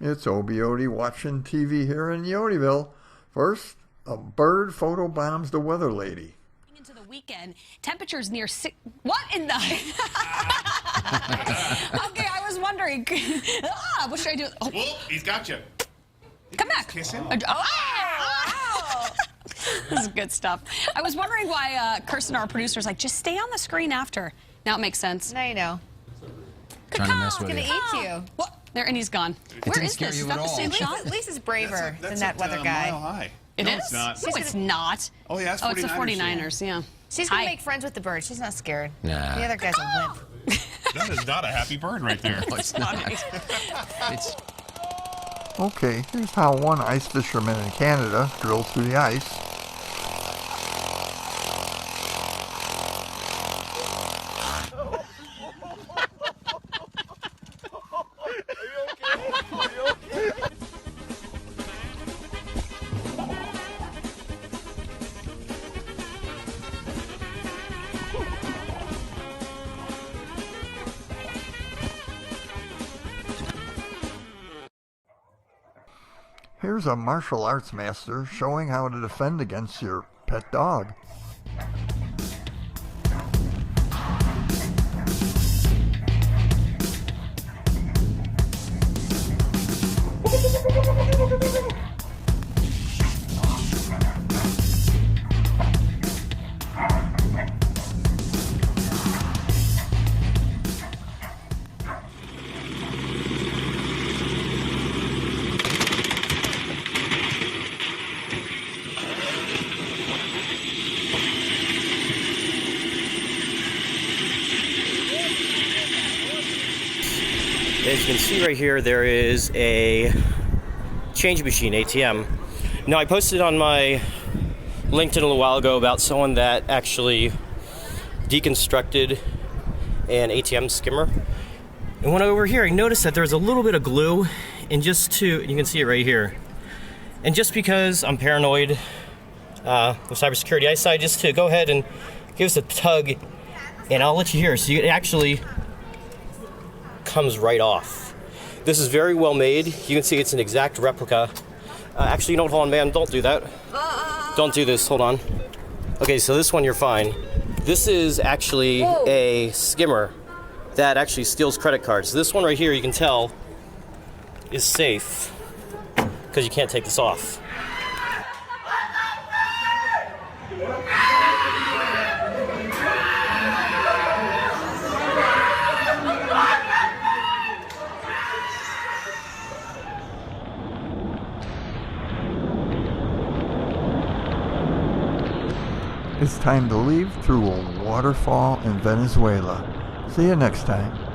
It's Obie Odie watching TV here in Yodyville. First, a bird photobombs the weather lady. Into the weekend, temperatures near six. What in the? Okay, I was wondering. What should I do? Oh. Whoa, he's got you. Come back. Kiss him. This is good stuff. I was wondering why Kirsten, our producer, is like, just stay on the screen after. Now it makes sense. Now you know. Trying to mess with Gonna you. eat you. What? There, and he's gone. It Where didn't is scare this? you Is that at the all. same shot? Lisa's braver That's than that weather guy. Mile High. It No, is? it's not. No, it's not. Oh, yeah, it's 49ers. Oh, it's the 49ers, yeah. She's gonna Hi. make friends with the bird. She's not scared. Nah. The other guy's a wimp. That is not a happy bird right there. No, it's not. It's Okay, here's how one ice fisherman in Canada drilled through the ice. Here's a martial arts master showing how to defend against your pet dog. As you can see right here, there is a change machine, ATM. Now, I posted on my LinkedIn a little while ago about someone that actually deconstructed an ATM skimmer. And when I over here, I noticed that there's a little bit of glue, and you can see it right here. And just because I'm paranoid with cybersecurity, I decided just to go ahead and give us a tug, and I'll let you hear. So it actually comes right off. This is very well made. You can see it's an exact replica. Actually, you know what? Hold on, man. Don't do that. Don't do this. Hold on. Okay, so this one you're fine. This is actually a skimmer that actually steals credit cards. This one right here, you can tell, is safe because you can't take this off. It's time to leave through a waterfall in Venezuela. See you next time.